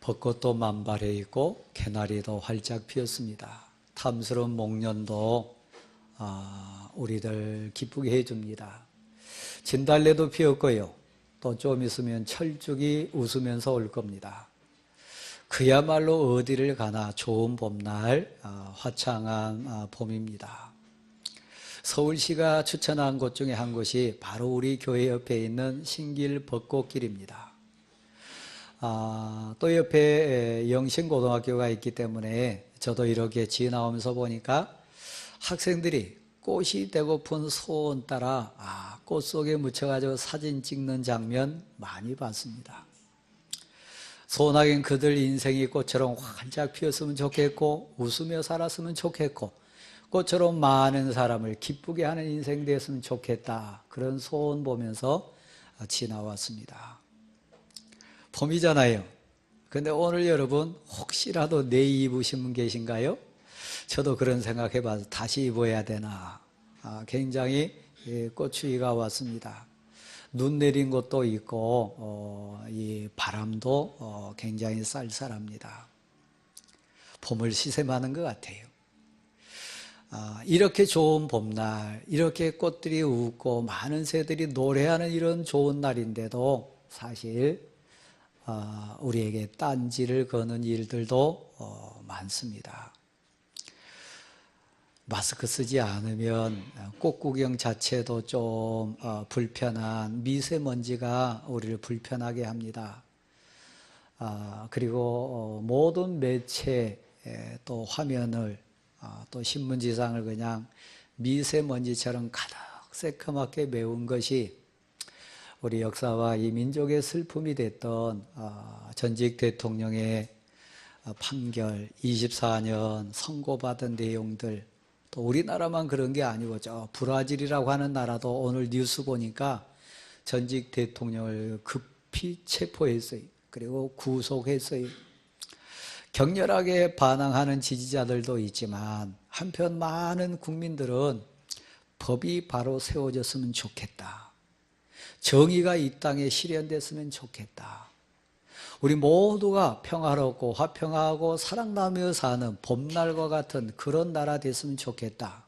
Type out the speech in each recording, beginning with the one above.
벚꽃도 만발해 있고 개나리도 활짝 피었습니다. 탐스러운 목련도 우리들 기쁘게 해줍니다. 진달래도 피었고요. 또 좀 있으면 철쭉이 웃으면서 올 겁니다. 그야말로 어디를 가나 좋은 봄날, 화창한 봄입니다. 서울시가 추천한 곳 중에 한 곳이 바로 우리 교회 옆에 있는 신길 벚꽃길입니다. 또 옆에 영신고등학교가 있기 때문에 저도 이렇게 지나오면서 보니까 학생들이 꽃이 되고픈 소원 따라 꽃 속에 묻혀가지고 사진 찍는 장면 많이 봤습니다. 소원하긴 그들 인생이 꽃처럼 활짝 피었으면 좋겠고 웃으며 살았으면 좋겠고 꽃처럼 많은 사람을 기쁘게 하는 인생 되었으면 좋겠다, 그런 소원 보면서 지나왔습니다. 봄이잖아요. 근데 오늘 여러분 혹시라도 내의 입으신 분 계신가요? 저도 그런 생각해봐서 다시 입어야 되나. 굉장히 꽃추위가 왔습니다. 눈 내린 곳도 있고 이 바람도 굉장히 쌀쌀합니다. 봄을 시샘하는 것 같아요. 이렇게 좋은 봄날, 이렇게 꽃들이 웃고 많은 새들이 노래하는 이런 좋은 날인데도 사실 우리에게 딴지를 거는 일들도 많습니다. 마스크 쓰지 않으면 꽃 구경 자체도 좀 불편한 미세먼지가 우리를 불편하게 합니다. 그리고 모든 매체 또 화면을 또 신문지상을 그냥 미세먼지처럼 가득 새카맣게 메운 것이 우리 역사와 이 민족의 슬픔이 됐던 전직 대통령의 판결, 24년 선고받은 내용들, 또 우리나라만 그런 게 아니고 저 브라질이라고 하는 나라도 오늘 뉴스 보니까 전직 대통령을 급히 체포했어요. 그리고 구속했어요. 격렬하게 반항하는 지지자들도 있지만 한편 많은 국민들은 법이 바로 세워졌으면 좋겠다, 정의가 이 땅에 실현됐으면 좋겠다, 우리 모두가 평화롭고 화평하고 사랑나며 사는 봄날과 같은 그런 나라 됐으면 좋겠다.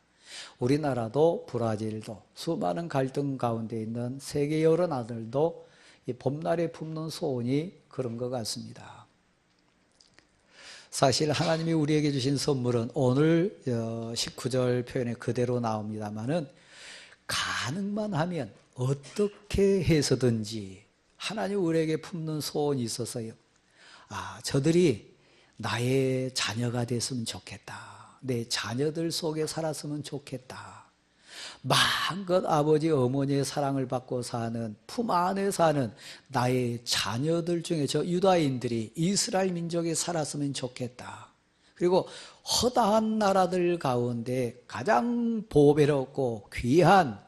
우리나라도 브라질도 수많은 갈등 가운데 있는 세계 여러 나라들도 이 봄날에 품는 소원이 그런 것 같습니다. 사실 하나님이 우리에게 주신 선물은 오늘 19절 표현에 그대로 나옵니다마는 가능만 하면 어떻게 해서든지 하나님 우리에게 품는 소원이 있어서요. 저들이 나의 자녀가 됐으면 좋겠다, 내 자녀들 속에 살았으면 좋겠다, 마음껏 아버지 어머니의 사랑을 받고 사는, 품 안에 사는 나의 자녀들 중에 저 유다인들이 이스라엘 민족에 살았으면 좋겠다. 그리고 허다한 나라들 가운데 가장 보배롭고 귀한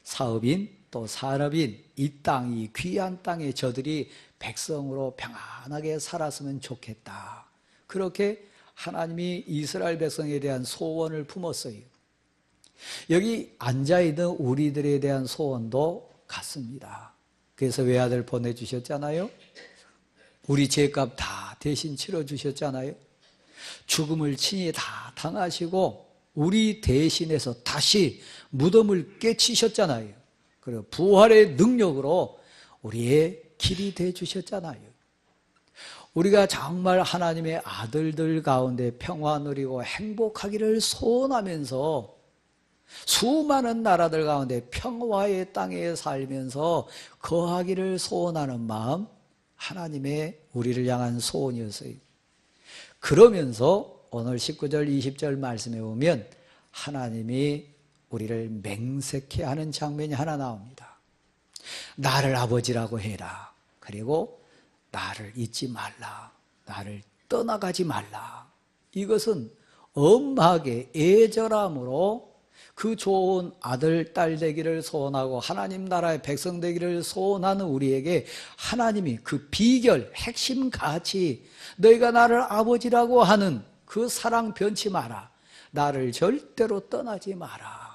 사업인 또 산업인 이 땅, 이 귀한 땅에 저들이 백성으로 평안하게 살았으면 좋겠다. 그렇게 하나님이 이스라엘 백성에 대한 소원을 품었어요. 여기 앉아있는 우리들에 대한 소원도 같습니다. 그래서 외아들 보내주셨잖아요. 우리 죄값 다 대신 치러주셨잖아요. 죽음을 친히 다 당하시고 우리 대신해서 다시 무덤을 깨치셨잖아요. 그리고 부활의 능력으로 우리의 길이 되어주셨잖아요. 우리가 정말 하나님의 아들들 가운데 평화 누리고 행복하기를 소원하면서 수많은 나라들 가운데 평화의 땅에 살면서 거하기를 소원하는 마음, 하나님의 우리를 향한 소원이었어요. 그러면서 오늘 19절 20절 말씀에 보면 하나님이 우리를 맹세케 하는 장면이 하나 나옵니다. 나를 아버지라고 해라. 그리고 나를 잊지 말라. 나를 떠나가지 말라. 이것은 엄하게 애절함으로 그 좋은 아들, 딸 되기를 소원하고 하나님 나라의 백성 되기를 소원하는 우리에게 하나님이 그 비결, 핵심 가치, 너희가 나를 아버지라고 하는 그 사랑 변치 마라. 나를 절대로 떠나지 마라.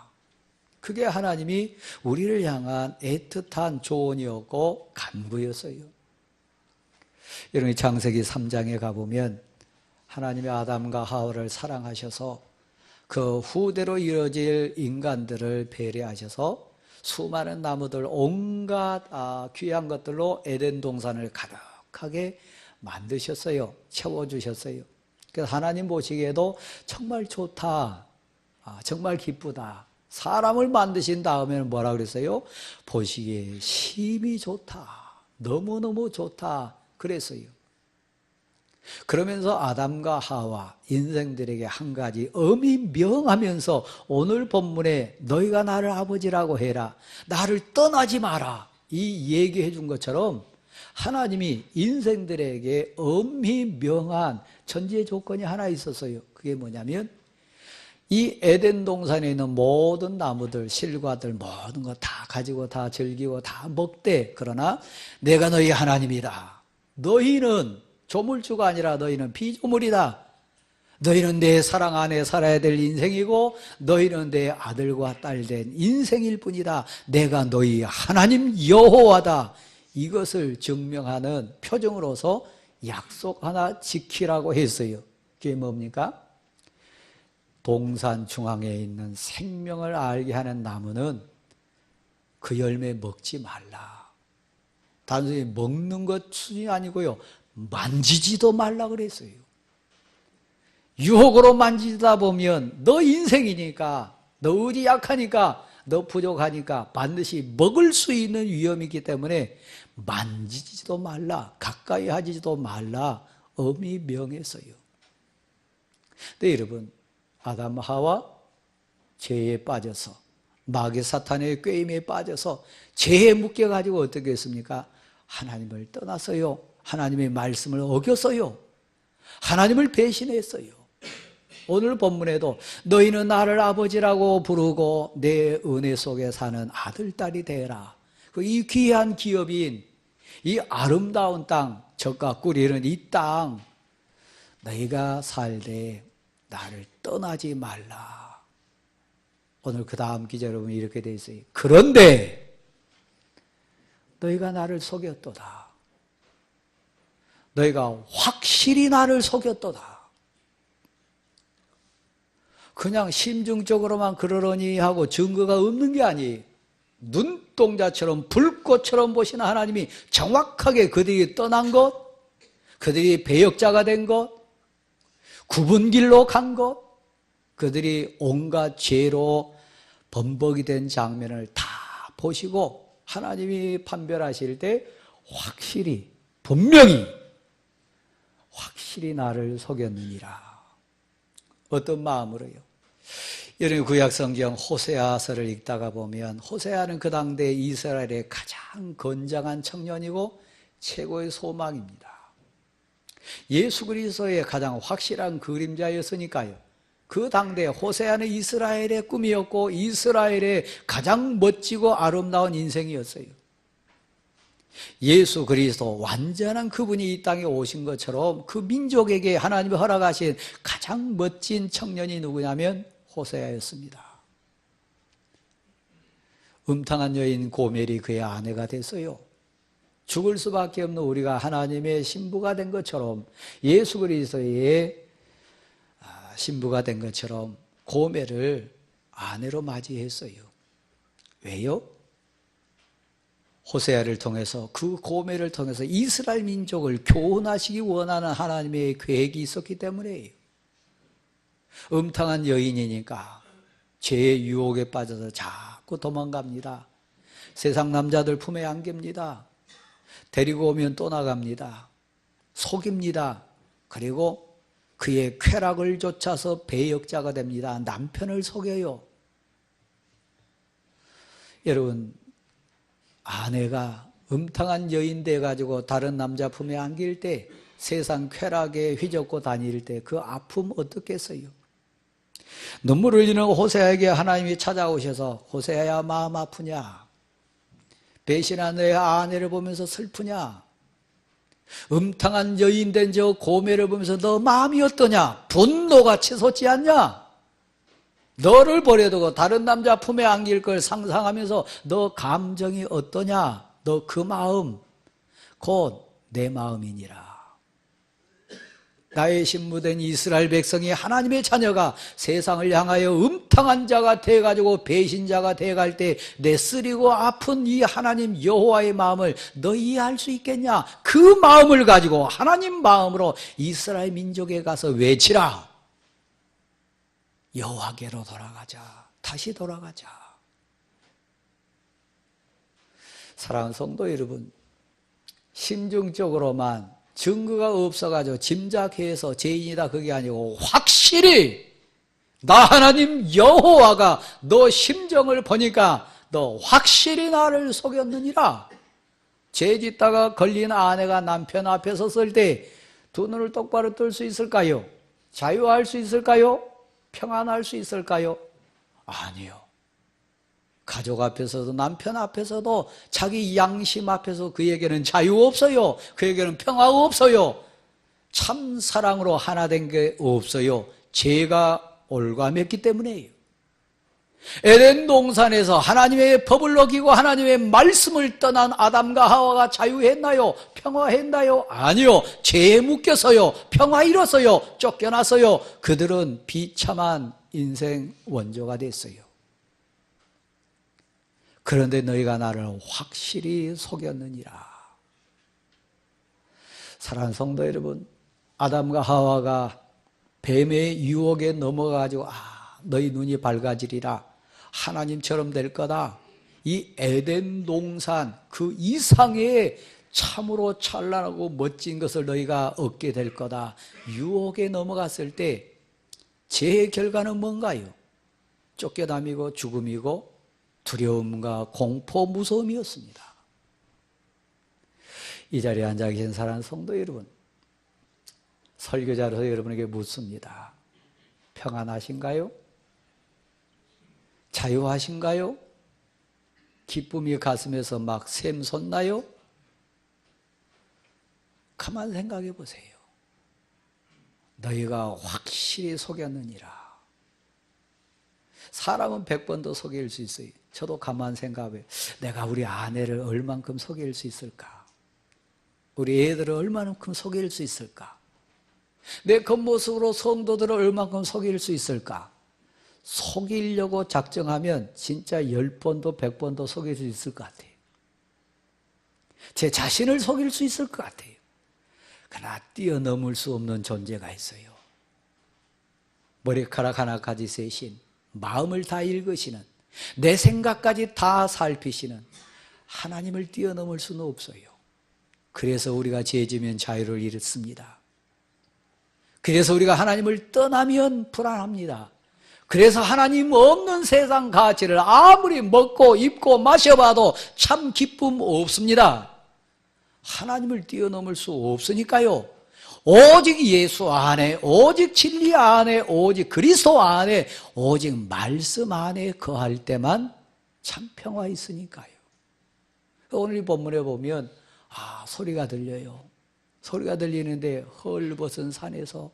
그게 하나님이 우리를 향한 애틋한 조언이었고 간구였어요. 여러분 창세기 3장에 가보면 하나님이 아담과 하와를 사랑하셔서 그 후대로 이루어질 인간들을 배려하셔서 수많은 나무들 온갖 귀한 것들로 에덴 동산을 가득하게 만드셨어요. 채워주셨어요. 그래서 하나님 보시기에도 정말 좋다, 정말 기쁘다. 사람을 만드신 다음에는 뭐라 그랬어요? 보시기에 심히 좋다, 너무너무 좋다 그랬어요. 그러면서 아담과 하와 인생들에게 한 가지 엄히 명하면서 오늘 본문에 너희가 나를 아버지라고 해라, 나를 떠나지 마라, 이 얘기해 준 것처럼 하나님이 인생들에게 엄히 명한 전제 조건이 하나 있었어요. 그게 뭐냐면 이 에덴 동산에 있는 모든 나무들, 실과들 모든 거 다 가지고 다 즐기고 다 먹되, 그러나 내가 너희 하나님이다. 너희는 조물주가 아니라 너희는 피조물이다. 너희는 내 사랑 안에 살아야 될 인생이고 너희는 내 아들과 딸 된 인생일 뿐이다. 내가 너희 하나님 여호와다. 이것을 증명하는 표정으로서 약속 하나 지키라고 했어요. 그게 뭡니까? 동산 중앙에 있는 생명을 알게 하는 나무는 그 열매 먹지 말라. 단순히 먹는 것 수준이 아니고요, 만지지도 말라 그랬어요. 유혹으로 만지다 보면 너 인생이니까, 너 의지 약하니까, 너 부족하니까 반드시 먹을 수 있는 위험이 있기 때문에 만지지도 말라, 가까이 하지도 말라 엄히 명했어요. 근데 여러분, 아담 하와 죄에 빠져서, 마귀 사탄의 꾀임에 빠져서 죄에 묶여가지고 어떻게 했습니까? 하나님을 떠났어요. 하나님의 말씀을 어겼어요. 하나님을 배신했어요. 오늘 본문에도 너희는 나를 아버지라고 부르고 내 은혜 속에 사는 아들, 딸이 되라. 이 귀한 기업인 이 아름다운 땅, 젖과 꿀이 흐르는 이 땅, 너희가 살되 나를 떠나지 말라. 오늘 그 다음 기절에 보면 이렇게 되어 있어요. 그런데 너희가 나를 속였도다. 너희가 확실히 나를 속였도다. 그냥 심증적으로만 그러려니 하고 증거가 없는 게 아니에요. 눈동자처럼 불꽃처럼 보시는 하나님이 정확하게 그들이 떠난 것, 그들이 배역자가 된 것, 굽은 길로 간 것, 그들이 온갖 죄로 범벅이 된 장면을 다 보시고 하나님이 판별하실 때 확실히, 분명히 확실히 나를 속였느니라. 어떤 마음으로요? 여러분 구약성경 호세아서를 읽다가 보면 호세아는 그 당대 이스라엘의 가장 건장한 청년이고 최고의 소망입니다. 예수 그리스도의 가장 확실한 그림자였으니까요. 그 당대 호세아는 이스라엘의 꿈이었고 이스라엘의 가장 멋지고 아름다운 인생이었어요. 예수 그리스도 완전한 그분이 이 땅에 오신 것처럼 그 민족에게 하나님이 허락하신 가장 멋진 청년이 누구냐면 호세아였습니다. 음탕한 여인 고멜이 그의 아내가 됐어요. 죽을 수밖에 없는 우리가 하나님의 신부가 된 것처럼, 예수 그리스도의 신부가 된 것처럼 고멜을 아내로 맞이했어요. 왜요? 호세아를 통해서, 그 고멜을 통해서 이스라엘 민족을 교훈하시기 원하는 하나님의 계획이 있었기 때문이에요. 음탕한 여인이니까 죄의 유혹에 빠져서 자꾸 도망갑니다. 세상 남자들 품에 안깁니다. 데리고 오면 또 나갑니다. 속입니다. 그리고 그의 쾌락을 쫓아서 배역자가 됩니다. 남편을 속여요. 여러분, 아내가 음탕한 여인 돼가지고 다른 남자 품에 안길 때, 세상 쾌락에 휘젓고 다닐 때 그 아픔 어떻겠어요? 눈물 흘리는 호세아에게 하나님이 찾아오셔서 호세아야 마음 아프냐? 배신한 너의 아내를 보면서 슬프냐? 음탕한 여인 된 저 고멜을 보면서 너 마음이 어떠냐? 분노가 치솟지 않냐? 너를 버려두고 다른 남자 품에 안길 걸 상상하면서 너 감정이 어떠냐? 너 그 마음 곧 내 마음이니라. 나의 신부된 이스라엘 백성이 하나님의 자녀가 세상을 향하여 음탕한 자가 돼가지고 배신자가 돼갈 때 내 쓰리고 아픈 이 하나님 여호와의 마음을 너 이해할 수 있겠냐? 그 마음을 가지고 하나님 마음으로 이스라엘 민족에 가서 외치라. 여호와께로 돌아가자. 다시 돌아가자. 사랑하는 성도 여러분, 심정적으로만 증거가 없어가지고 짐작해서 죄인이다 그게 아니고 확실히 나 하나님 여호와가 너 심정을 보니까 너 확실히 나를 속였느니라. 죄 짓다가 걸린 아내가 남편 앞에 섰을 때 두 눈을 똑바로 뜰 수 있을까요? 자유할 수 있을까요? 평안할 수 있을까요? 아니요. 가족 앞에서도 남편 앞에서도 자기 양심 앞에서 그에게는 자유 없어요. 그에게는 평화 없어요. 참 사랑으로 하나 된 게 없어요. 죄가 올가맸기 때문이에요. 에덴 동산에서 하나님의 법을 어기고 하나님의 말씀을 떠난 아담과 하와가 자유했나요? 평화했나요? 아니요. 죄에 묶여서요. 평화 잃었어요. 쫓겨났어요. 그들은 비참한 인생 원조가 됐어요. 그런데 너희가 나를 확실히 속였느니라. 사랑하는 성도 여러분, 아담과 하와가 뱀의 유혹에 넘어가가지고 너희 눈이 밝아지리라. 하나님처럼 될 거다. 이 에덴 동산 그 이상의 참으로 찬란하고 멋진 것을 너희가 얻게 될 거다. 유혹에 넘어갔을 때 죄의 결과는 뭔가요? 쫓겨남이고 죽음이고 두려움과 공포, 무서움이었습니다. 이 자리에 앉아 계신 사랑하는 성도 여러분, 설교자로서 여러분에게 묻습니다. 평안하신가요? 자유하신가요? 기쁨이 가슴에서 막 샘솟나요? 가만 생각해 보세요. 너희가 확실히 속였느니라. 사람은 100번도 속일 수 있어요. 저도 가만 생각해. 내가 우리 아내를 얼만큼 속일 수 있을까? 우리 애들을 얼만큼 속일 수 있을까? 내 겉모습으로 성도들을 얼만큼 속일 수 있을까? 속이려고 작정하면 진짜 10번도 100번도 속일 수 있을 것 같아요. 제 자신을 속일 수 있을 것 같아요. 그러나 뛰어넘을 수 없는 존재가 있어요. 머리카락 하나까지 세신, 마음을 다 읽으시는, 내 생각까지 다 살피시는 하나님을 뛰어넘을 수는 없어요. 그래서 우리가 죄지면 자유를 잃습니다. 그래서 우리가 하나님을 떠나면 불안합니다. 그래서 하나님 없는 세상 가치를 아무리 먹고 입고 마셔봐도 참 기쁨 없습니다. 하나님을 뛰어넘을 수 없으니까요. 오직 예수 안에, 오직 진리 안에, 오직 그리스도 안에, 오직 말씀 안에 거할 때만 참 평화 있으니까요. 오늘 이 본문에 보면 소리가 들려요. 소리가 들리는데 헐벗은 산에서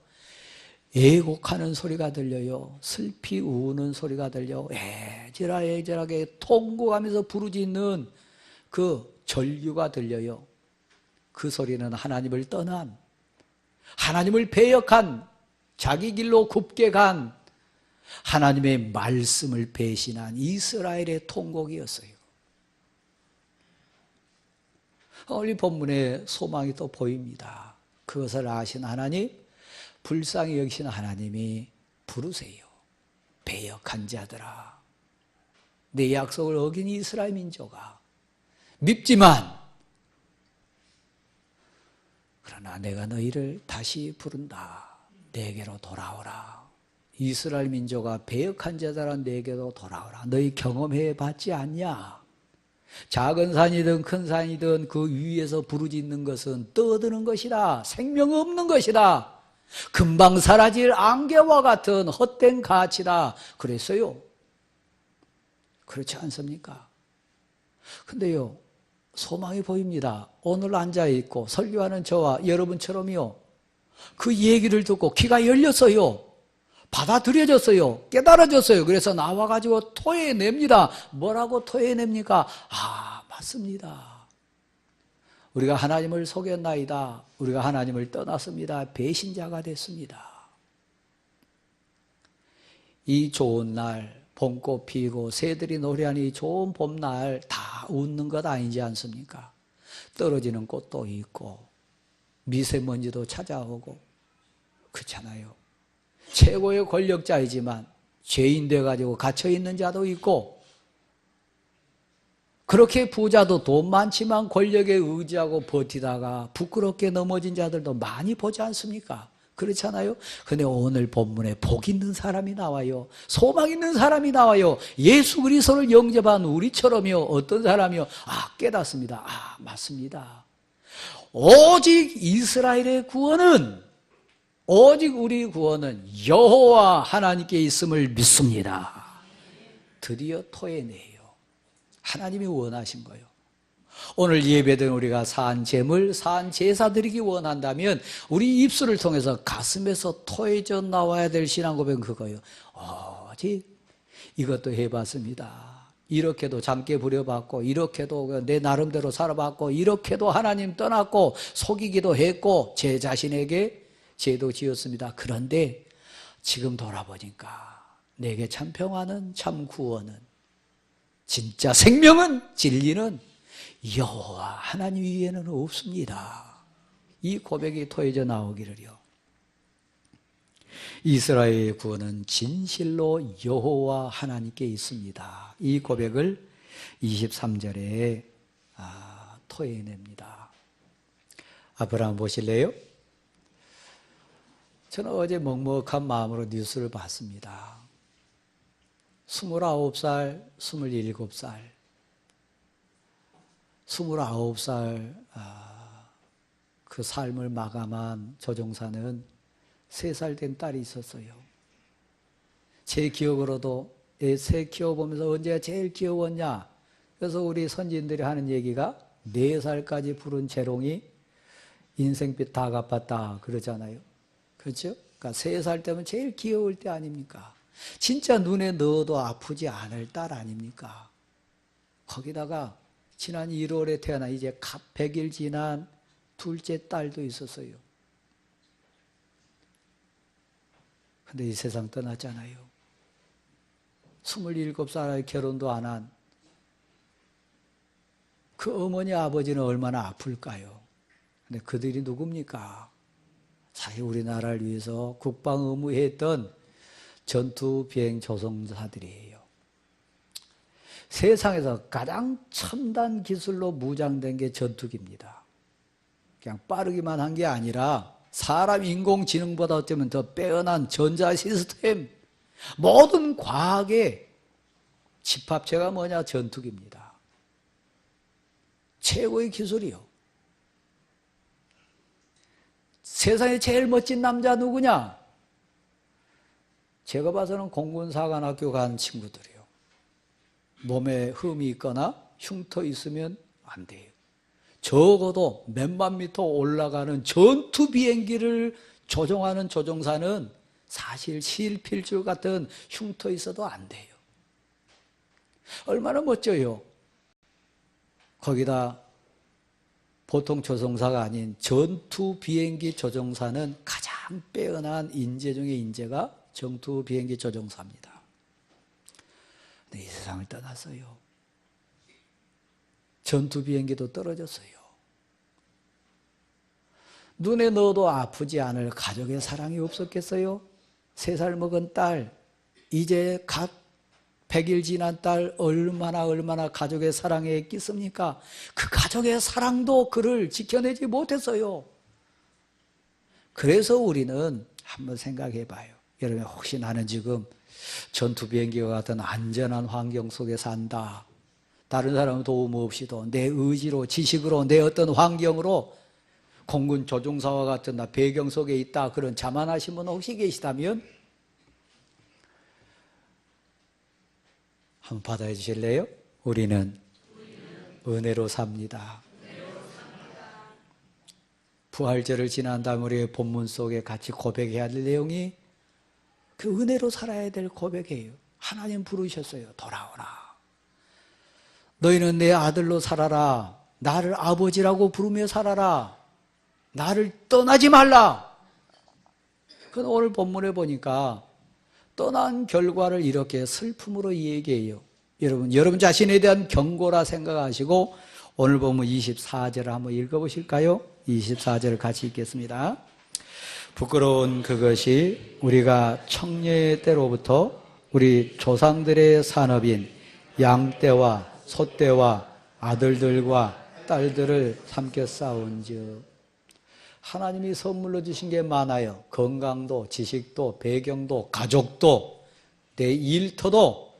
애곡하는 소리가 들려요. 슬피 우는 소리가 들려. 애절하게 통곡하면서 부르짖는 그 절규가 들려요. 그 소리는 하나님을 떠난, 하나님을 배역한, 자기 길로 굽게 간, 하나님의 말씀을 배신한 이스라엘의 통곡이었어요. 오늘 본문에 소망이 또 보입니다. 그것을 아신 하나님, 불쌍히 여기신 하나님이 부르세요. 배역한 자들아, 내 약속을 어긴 이스라엘 민족아, 밉지만 그러나 내가 너희를 다시 부른다. 내게로 돌아오라. 이스라엘 민족아, 배역한 자들아, 내게로 돌아오라. 너희 경험해 봤지 않냐? 작은 산이든 큰 산이든 그 위에서 부르짖는 것은 떠드는 것이다. 생명 없는 것이다. 금방 사라질 안개와 같은 헛된 가치다. 그랬어요. 그렇지 않습니까? 근데요, 소망이 보입니다. 오늘 앉아있고 설교하는 저와 여러분처럼요, 그 얘기를 듣고 귀가 열렸어요. 받아들여졌어요. 깨달아졌어요. 그래서 나와가지고 토해냅니다. 뭐라고 토해냅니까? 맞습니다. 우리가 하나님을 속였나이다. 우리가 하나님을 떠났습니다. 배신자가 됐습니다. 이 좋은 날, 봄꽃 피고 새들이 노래하는 이 좋은 봄날 다 웃는 것 아니지 않습니까? 떨어지는 꽃도 있고 미세먼지도 찾아오고 그렇잖아요. 최고의 권력자이지만 죄인 돼가지고 갇혀있는 자도 있고, 그렇게 부자도 돈 많지만 권력에 의지하고 버티다가 부끄럽게 넘어진 자들도 많이 보지 않습니까? 그렇잖아요. 근데 오늘 본문에 복 있는 사람이 나와요. 소망 있는 사람이 나와요. 예수 그리스도를 영접한 우리처럼요. 어떤 사람이요? 깨닫습니다. 맞습니다. 오직 이스라엘의 구원은, 오직 우리 구원은 여호와 하나님께 있음을 믿습니다. 드디어 토해내요. 하나님이 원하신 거예요. 오늘 예배된 우리가 산 제물, 산 제사 드리기 원한다면 우리 입술을 통해서 가슴에서 토해져 나와야 될 신앙 고백은 그거예요. 오직 이것도 해봤습니다. 이렇게도 잠깨 부려봤고, 이렇게도 내 나름대로 살아봤고, 이렇게도 하나님 떠났고 속이기도 했고 제 자신에게 죄도 지었습니다. 그런데 지금 돌아보니까 내게 참 평화는, 참 구원은, 진짜 생명은, 진리는 여호와 하나님 위에는 없습니다. 이 고백이 토해져 나오기를요. 이스라엘의 구원은 진실로 여호와 하나님께 있습니다. 이 고백을 23절에 토해냅니다. 앞으로 한번 보실래요? 저는 어제 먹먹한 마음으로 뉴스를 봤습니다. 29살, 27살, 29살 그 삶을 마감한 조종사는 3살 된 딸이 있었어요. 제 기억으로도 새 키워보면서 언제가 제일 귀여웠냐? 그래서 우리 선진들이 하는 얘기가 4살까지 부른 재롱이 인생빚 다 갚았다 그러잖아요. 그렇죠? 그러니까 3살 때면 제일 귀여울 때 아닙니까? 진짜 눈에 넣어도 아프지 않을 딸 아닙니까? 거기다가 지난 1월에 태어난 이제 갑 100일 지난 둘째 딸도 있었어요. 근데 이 세상 떠났잖아요. 27살에 결혼도 안 한 그 어머니 아버지는 얼마나 아플까요? 근데 그들이 누굽니까? 사실 우리나라를 위해서 국방 의무했던 전투 비행 조종사들이에요. 세상에서 가장 첨단 기술로 무장된 게 전투기입니다. 그냥 빠르기만 한 게 아니라 사람 인공지능보다 어쩌면 더 빼어난 전자 시스템, 모든 과학의 집합체가 뭐냐? 전투기입니다. 최고의 기술이요. 세상에 제일 멋진 남자 누구냐? 제가 봐서는 공군사관학교 간 친구들이요. 몸에 흠이 있거나 흉터 있으면 안 돼요. 적어도 몇만 미터 올라가는 전투 비행기를 조종하는 조종사는 사실 실필줄 같은 흉터 있어도 안 돼요. 얼마나 멋져요. 거기다 보통 조종사가 아닌 전투 비행기 조종사는 가장 빼어난 인재 중에 인재가 전투 비행기 조종사입니다. 근데 이 세상을 떠났어요. 전투 비행기도 떨어졌어요. 눈에 넣어도 아프지 않을 가족의 사랑이 없었겠어요? 3살 먹은 딸, 이제 갓 100일 지난 딸 얼마나 가족의 사랑에 있겠습니까? 그 가족의 사랑도 그를 지켜내지 못했어요. 그래서 우리는 한번 생각해 봐요. 여러분, 혹시 나는 지금 전투 비행기와 같은 안전한 환경 속에 산다. 다른 사람 도움 없이도 내 의지로, 지식으로, 내 어떤 환경으로 공군 조종사와 같은 나 배경 속에 있다. 그런 자만하신 분 혹시 계시다면 한번 받아해 주실래요? 우리는 은혜로 삽니다. 부활절을 지난 다음 우리의 본문 속에 같이 고백해야 할 내용이 그 은혜로 살아야 될 고백이에요. 하나님 부르셨어요. 돌아오라. 너희는 내 아들로 살아라. 나를 아버지라고 부르며 살아라. 나를 떠나지 말라. 그건 오늘 본문에 보니까 떠난 결과를 이렇게 슬픔으로 얘기해요. 여러분 자신에 대한 경고라 생각하시고 오늘 본문 24절을 한번 읽어보실까요? 24절을 같이 읽겠습니다. 부끄러운 그것이 우리가 청년의 때로부터 우리 조상들의 산업인 양떼와 소떼와 아들들과 딸들을 삼켜 쌓은즉. 하나님이 선물로 주신 게 많아요. 건강도, 지식도, 배경도, 가족도, 내 일터도,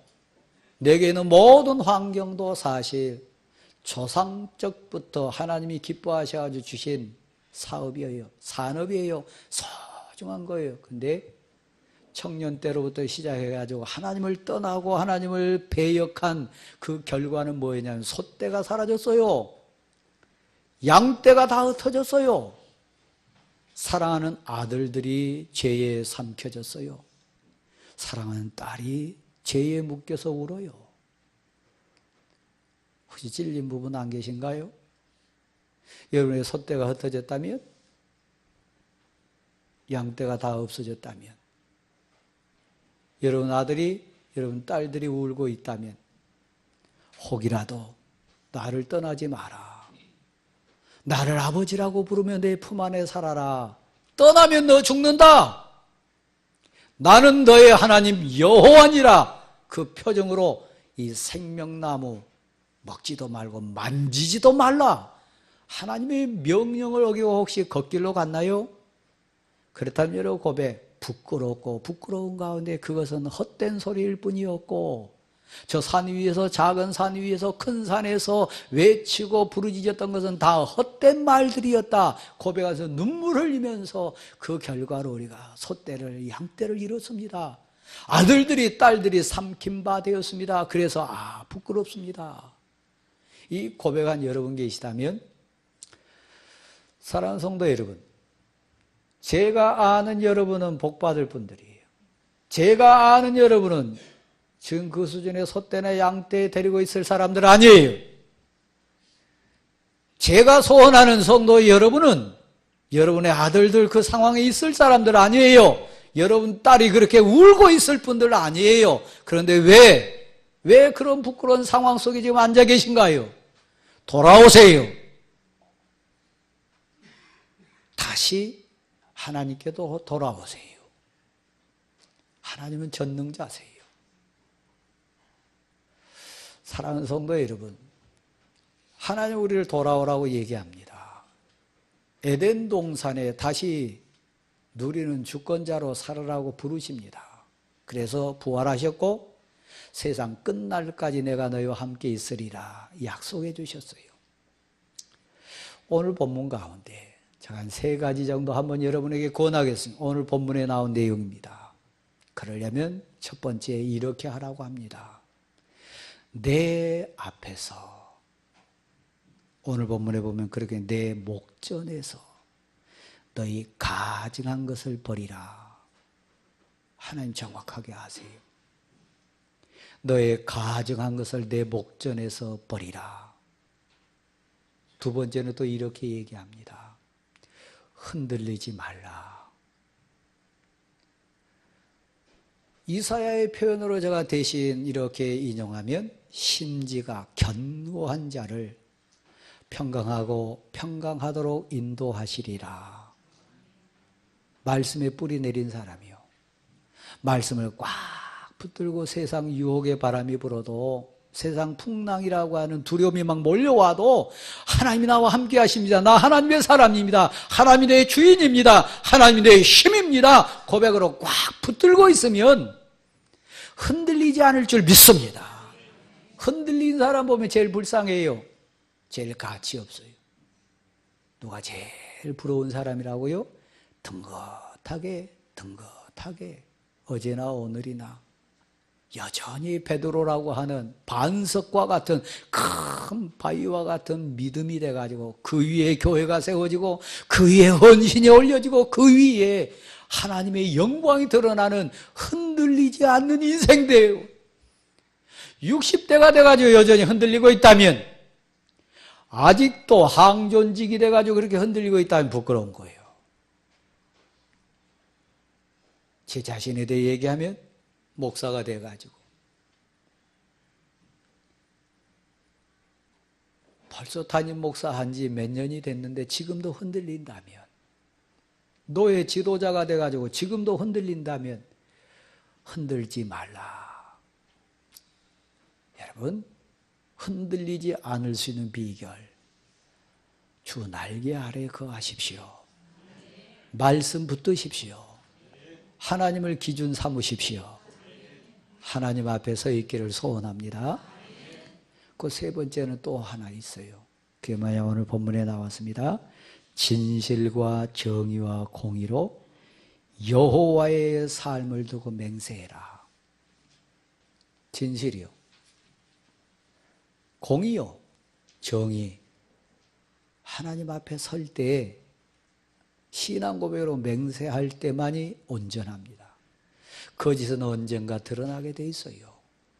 내게 있는 모든 환경도 사실 조상적부터 하나님이 기뻐하셔가지고 주신 사업이에요. 산업이에요. 소중한 거예요. 근데 청년 때로부터 시작해가지고 하나님을 떠나고 하나님을 배역한 그 결과는 뭐였냐면 소떼가 사라졌어요. 양떼가 다 흩어졌어요. 사랑하는 아들들이 죄에 삼켜졌어요. 사랑하는 딸이 죄에 묶여서 울어요. 혹시 찔린 부분 안 계신가요? 여러분의 소떼가 흩어졌다면? 양떼가 다 없어졌다면? 여러분 아들이, 여러분 딸들이 울고 있다면 혹이라도 나를 떠나지 마라. 나를 아버지라고 부르며 내 품 안에 살아라. 떠나면 너 죽는다. 나는 너의 하나님 여호와니라. 그 표정으로 이 생명나무 먹지도 말고 만지지도 말라. 하나님의 명령을 어기고 혹시 걷길로 갔나요? 그렇다면 여러분 고백, 부끄럽고 부끄러운 가운데 그것은 헛된 소리일 뿐이었고 저 산 위에서 작은 산 위에서 큰 산에서 외치고 부르짖었던 것은 다 헛된 말들이었다. 고백해서 눈물 흘리면서 그 결과로 우리가 소떼를 양떼를 이뤘습니다. 아들들이 딸들이 삼킨 바 되었습니다. 그래서 부끄럽습니다. 이 고백한 여러분 계시다면 사랑하는 성도 여러분, 제가 아는 여러분은 복받을 분들이에요. 제가 아는 여러분은 지금 그 수준의 소떼나 양떼 데리고 있을 사람들 아니에요. 제가 소원하는 성도 여러분은 여러분의 아들들 그 상황에 있을 사람들 아니에요. 여러분 딸이 그렇게 울고 있을 분들 아니에요. 그런데 왜 그런 부끄러운 상황 속에 지금 앉아 계신가요? 돌아오세요. 다시 하나님께도 돌아오세요. 하나님은 전능자세요. 사랑하는 성도 여러분, 하나님 우리를 돌아오라고 얘기합니다. 에덴 동산에 다시 누리는 주권자로 살아라고 부르십니다. 그래서 부활하셨고 세상 끝날까지 내가 너희와 함께 있으리라 약속해 주셨어요. 오늘 본문 가운데 제가 한 3가지 정도 한번 여러분에게 권하겠습니다. 오늘 본문에 나온 내용입니다. 그러려면 첫 번째 이렇게 하라고 합니다. 내 앞에서, 오늘 본문에 보면 그렇게 내 목전에서 너희 가증한 것을 버리라. 하나님 정확하게 아세요. 너의 가증한 것을 내 목전에서 버리라. 두 번째는 또 이렇게 얘기합니다. 흔들리지 말라. 이사야의 표현으로 제가 대신 이렇게 인용하면 심지가 견고한 자를 평강하고 평강하도록 인도하시리라. 말씀에 뿌리 내린 사람이요. 말씀을 꽉 붙들고 세상 유혹의 바람이 불어도 세상 풍랑이라고 하는 두려움이 막 몰려와도 하나님이 나와 함께 하십니다. 나 하나님의 사람입니다. 하나님이 내 주인입니다. 하나님이 내 힘입니다. 고백으로 꽉 붙들고 있으면 흔들리지 않을 줄 믿습니다. 흔들린 사람 보면 제일 불쌍해요. 제일 가치 없어요. 누가 제일 부러운 사람이라고요? 덩긋하게 어제나 오늘이나 여전히 베드로라고 하는 반석과 같은 큰 바위와 같은 믿음이 돼가지고 그 위에 교회가 세워지고 그 위에 헌신이 올려지고 그 위에 하나님의 영광이 드러나는 흔들리지 않는 인생돼요. 60대가 돼가지고 여전히 흔들리고 있다면 아직도 항존직이 돼가지고 그렇게 흔들리고 있다면 부끄러운 거예요. 제 자신에 대해 얘기하면 목사가 돼가지고 벌써 담임 목사 한 지 몇 년이 됐는데 지금도 흔들린다면, 노예 지도자가 돼가지고 지금도 흔들린다면 흔들지 말라. 여러분, 흔들리지 않을 수 있는 비결, 주 날개 아래 거하십시오. 말씀 붙드십시오. 하나님을 기준 삼으십시오. 하나님 앞에 서 있기를 소원합니다. 그 세 번째는 또 하나 있어요. 그게 뭐냐, 오늘 본문에 나왔습니다. 진실과 정의와 공의로 여호와의 삶을 두고 맹세해라. 진실이요, 공의요, 정의. 하나님 앞에 설 때 신앙 고백으로 맹세할 때만이 온전합니다. 거짓은 언젠가 드러나게 돼 있어요.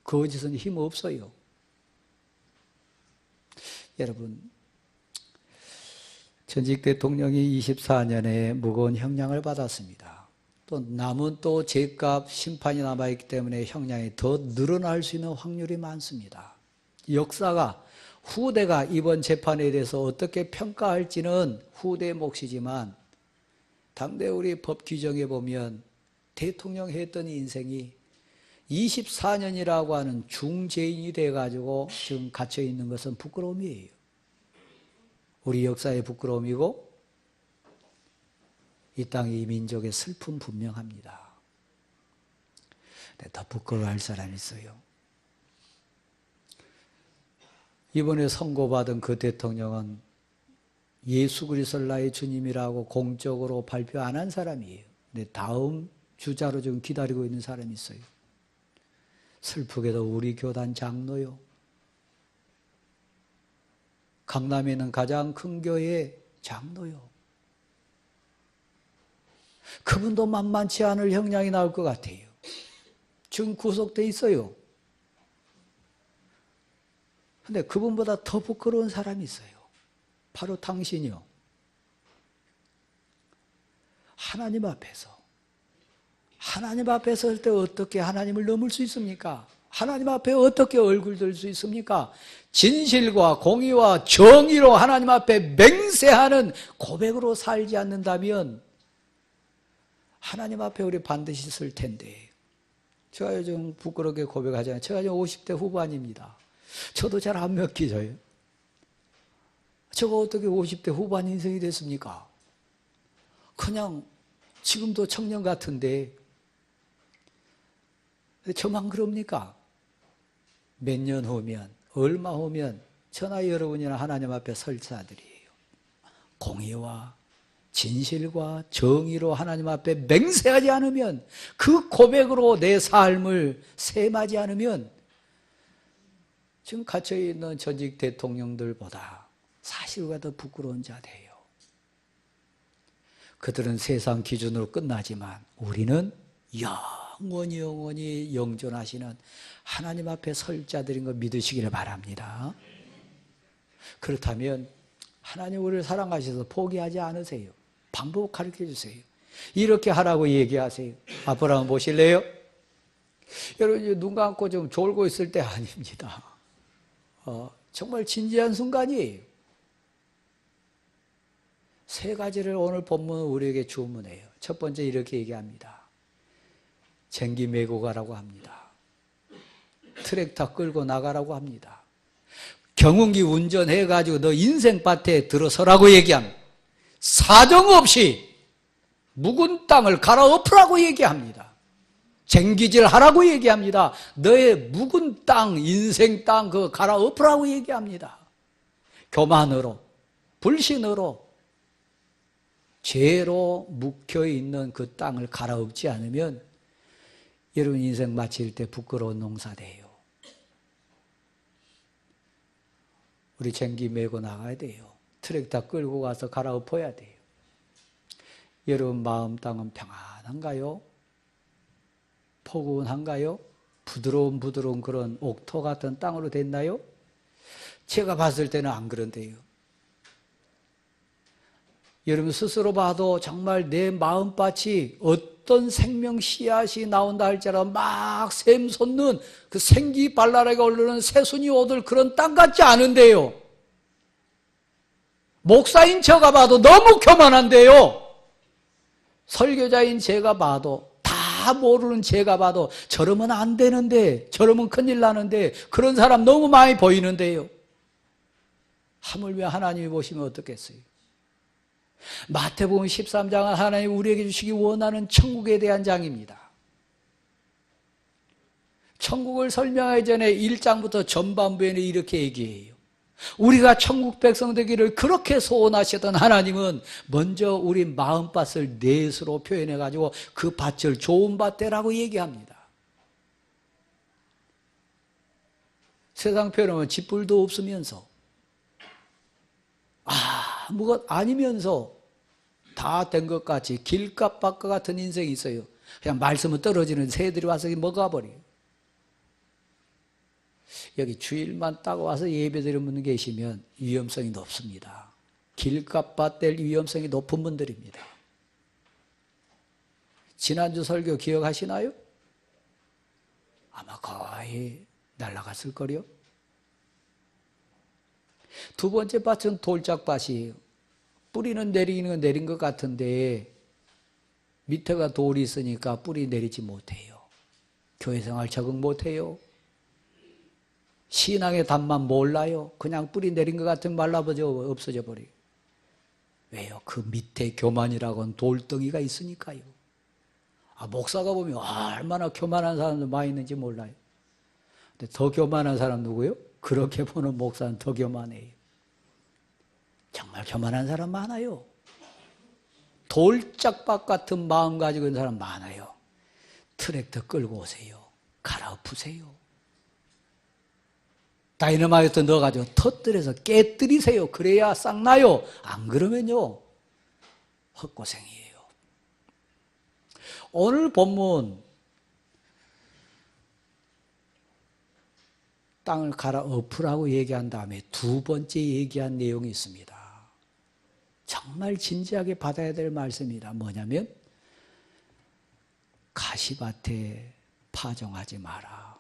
거짓은 힘 없어요. 여러분, 전직 대통령이 24년에 무거운 형량을 받았습니다. 또 남은 또 죄값 심판이 남아있기 때문에 형량이 더 늘어날 수 있는 확률이 많습니다. 역사가, 후대가 이번 재판에 대해서 어떻게 평가할지는 후대의 몫이지만, 당대 우리 법 규정에 보면 대통령 했던 인생이 24년이라고 하는 중죄인이 돼가지고 지금 갇혀 있는 것은 부끄러움이에요. 우리 역사의 부끄러움이고 이 땅의 이 민족의 슬픔 분명합니다. 근데 더 부끄러워할 사람이 있어요. 이번에 선고받은 그 대통령은 예수 그리스도를 나의 주님이라고 공적으로 발표 안 한 사람이에요. 근데 다음 주자로 지금 기다리고 있는 사람이 있어요. 슬프게도 우리 교단 장로요. 강남에 있는 가장 큰 교회의 장로요. 그분도 만만치 않을 형량이 나올 것 같아요. 지금 구속돼 있어요. 근데 그분보다 더 부끄러운 사람이 있어요. 바로 당신이요. 하나님 앞에서 설 때 어떻게 하나님을 넘을 수 있습니까? 하나님 앞에 어떻게 얼굴 들 수 있습니까? 진실과 공의와 정의로 하나님 앞에 맹세하는 고백으로 살지 않는다면 하나님 앞에 우리 반드시 설 텐데. 제가 요즘 부끄럽게 고백하잖아요. 제가 지금 50대 후반입니다. 저도 잘 안 믿기져요. 제가 어떻게 50대 후반 인생이 됐습니까? 그냥 지금도 청년 같은데 저만 그럽니까? 몇 년 후면, 얼마 후면 저나 여러분이나 하나님 앞에 설 자들이에요. 공의와 진실과 정의로 하나님 앞에 맹세하지 않으면, 그 고백으로 내 삶을 셈하지 않으면 지금 갇혀있는 전직 대통령들보다 사실과 더 부끄러운 자들이에요. 그들은 세상 기준으로 끝나지만 우리는 영원히 영존하시는 하나님 앞에 설 자들인 거 믿으시기를 바랍니다. 그렇다면 하나님 우리를 사랑하셔서 포기하지 않으세요. 방법 가르쳐 주세요. 이렇게 하라고 얘기하세요. 앞으로 한번 보실래요? 여러분, 눈 감고 좀 졸고 있을 때 아닙니다. 정말 진지한 순간이에요. 세 가지를 오늘 본문은 우리에게 주문해요. 첫 번째 이렇게 얘기합니다. 쟁기 메고 가라고 합니다. 트랙터 끌고 나가라고 합니다. 경운기 운전해가지고 너 인생밭에 들어서라고 얘기합니다. 사정없이 묵은 땅을 갈아엎으라고 얘기합니다. 쟁기질 하라고 얘기합니다. 너의 묵은 땅, 인생 땅 그거 갈아엎으라고 얘기합니다. 교만으로, 불신으로, 죄로 묵혀있는 그 땅을 갈아엎지 않으면 여러분 인생 마칠 때 부끄러운 농사돼요. 우리 쟁기 메고 나가야 돼요. 트랙터 끌고 가서 갈아엎어야 돼요. 여러분 마음 땅은 평안한가요? 포근한가요? 부드러운 그런 옥토 같은 땅으로 됐나요? 제가 봤을 때는 안 그런데요. 여러분 스스로 봐도 정말 내 마음밭이 어떤 생명 씨앗이 나온다 할지라도 막 샘솟는 그 생기발랄하게 오르는 새순이 오들 그런 땅 같지 않은데요. 목사인 제가 봐도 너무 교만한데요. 설교자인 제가 봐도 다 모르는 제가 봐도 저러면 안 되는데 저러면 큰일 나는데 그런 사람 너무 많이 보이는데요. 하물며 하나님이 보시면 어떻겠어요? 마태복음 13장은 하나님이 우리에게 주시기 원하는 천국에 대한 장입니다. 천국을 설명하기 전에 1장부터 전반부에는 이렇게 얘기해요. 우리가 천국 백성 되기를 그렇게 소원하시던 하나님은 먼저 우리 마음밭을 넷으로 표현해가지고 그 밭을 좋은 밭대라고 얘기합니다. 세상 표현하면 짓불도 없으면서 아무것 아니면서 다 된 것 같이 길값밭과 같은 인생이 있어요. 그냥 말씀은 떨어지는 새들이 와서 먹어버려요. 여기 주일만 딱 와서 예배드리는 분 계시면 위험성이 높습니다. 길값밭 될 위험성이 높은 분들입니다. 지난주 설교 기억하시나요? 아마 거의 날아갔을걸요? 두 번째 밭은 돌짝밭이에요. 뿌리는 내리는 건 내린 것 같은데 밑에가 돌이 있으니까 뿌리 내리지 못해요. 교회생활 적응 못해요. 신앙의 답만 몰라요. 그냥 뿌리 내린 것 같으면 말라버져 없어져 버려요. 왜요? 그 밑에 교만이라고는 돌덩이가 있으니까요. 목사가 보면 얼마나 교만한 사람들 많이 있는지 몰라요. 근데 더 교만한 사람 누구요? 그렇게 보는 목사는 더 교만해요. 정말 교만한 사람 많아요. 돌짝밭 같은 마음 가지고 있는 사람 많아요. 트랙터 끌고 오세요. 갈아엎으세요. 다이너마이트 넣어가지고 터뜨려서 깨뜨리세요. 그래야 싹 나요. 안 그러면요 헛고생이에요. 오늘 본문 땅을 갈아엎으라고 얘기한 다음에 두 번째 얘기한 내용이 있습니다. 정말 진지하게 받아야 될 말씀이다. 뭐냐면 가시밭에 파종하지 마라.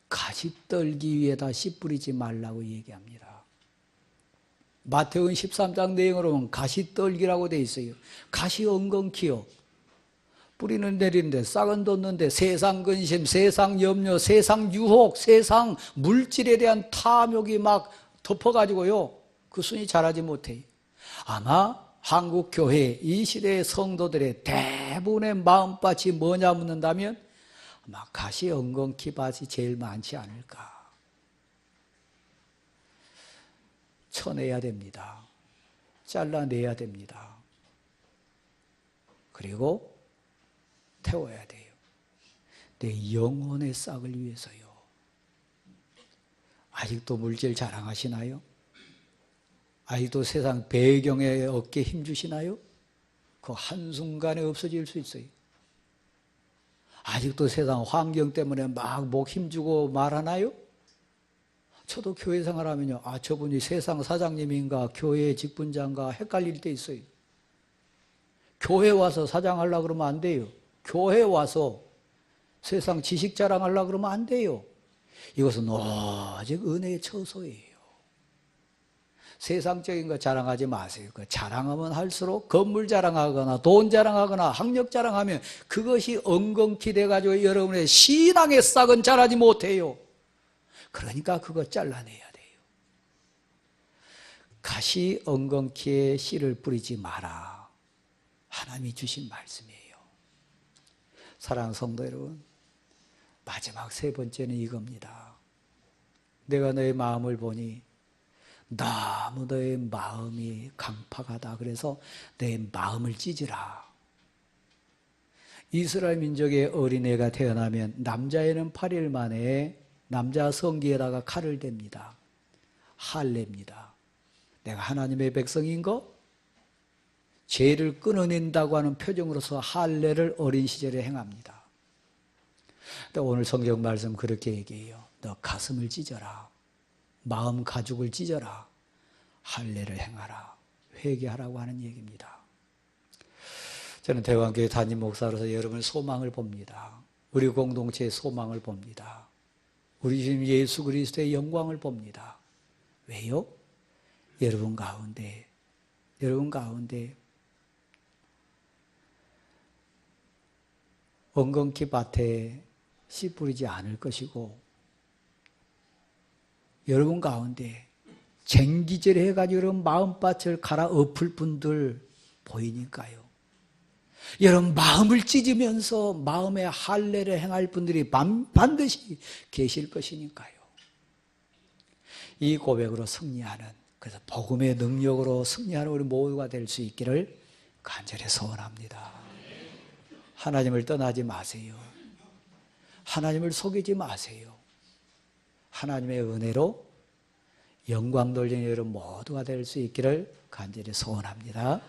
가시떨기 위에다 씨 뿌리지 말라고 얘기합니다. 마태복음 13장 내용으로 보면 가시떨기라고 되어 있어요. 가시 엉겅퀴요. 뿌리는 내리는데 싹은 돋는데 세상 근심, 세상 염려, 세상 유혹, 세상 물질에 대한 탐욕이 막 덮어가지고요. 그 순이 자라지 못해요. 아마 한국 교회 이 시대의 성도들의 대부분의 마음밭이 뭐냐 묻는다면 아마 가시 엉겅퀴 밭이 제일 많지 않을까. 쳐내야 됩니다. 잘라내야 됩니다. 그리고 태워야 돼요. 내 영혼의 싹을 위해서요. 아직도 물질 자랑하시나요? 아직도 세상 배경에 어깨에 힘주시나요? 그 한순간에 없어질 수 있어요. 아직도 세상 환경 때문에 막 목 힘주고 말하나요? 저도 교회 생활하면요. 저분이 세상 사장님인가 교회 직분자인가 헷갈릴 때 있어요. 교회 와서 사장하려고 그러면 안 돼요. 교회 와서 세상 지식 자랑하려고 그러면 안 돼요. 이것은 오직 은혜의 처소예요. 세상적인 거 자랑하지 마세요. 자랑하면 할수록 건물 자랑하거나 돈 자랑하거나 학력 자랑하면 그것이 엉겅퀴 돼가지고 여러분의 신앙의 싹은 자라지 못해요. 그러니까 그거 잘라내야 돼요. 가시 엉겅퀴에 씨를 뿌리지 마라. 하나님이 주신 말씀이에요. 사랑하는 성도 여러분, 마지막 세 번째는 이겁니다. 내가 너의 마음을 보니 너무 너의 마음이 강팍하다. 그래서 내 마음을 찢으라. 이스라엘 민족의 어린애가 태어나면 남자애는 8일 만에 남자 성기에다가 칼을 댑니다. 할례입니다. 내가 하나님의 백성인 거? 죄를 끊어낸다고 하는 표정으로서 할례를 어린 시절에 행합니다. 근데 오늘 성경 말씀 그렇게 얘기해요. 너 가슴을 찢어라. 마음 가죽을 찢어라. 할례를 행하라. 회개하라고 하는 얘기입니다. 저는 대왕교회 담임 목사로서 여러분의 소망을 봅니다. 우리 공동체의 소망을 봅니다. 우리 주님 예수 그리스도의 영광을 봅니다. 왜요? 여러분 가운데 엉겅퀴 밭에 씨 뿌리지 않을 것이고, 여러분 가운데 쟁기질 해가지고 여러분 마음밭을 갈아 엎을 분들 보이니까요. 여러분 마음을 찢으면서 마음의 할례를 행할 분들이 반드시 계실 것이니까요. 이 고백으로 승리하는, 그래서 복음의 능력으로 승리하는 우리 모두가 될 수 있기를 간절히 소원합니다. 하나님을 떠나지 마세요. 하나님을 속이지 마세요. 하나님의 은혜로 영광 돌리는 여러분 모두가 될 수 있기를 간절히 소원합니다.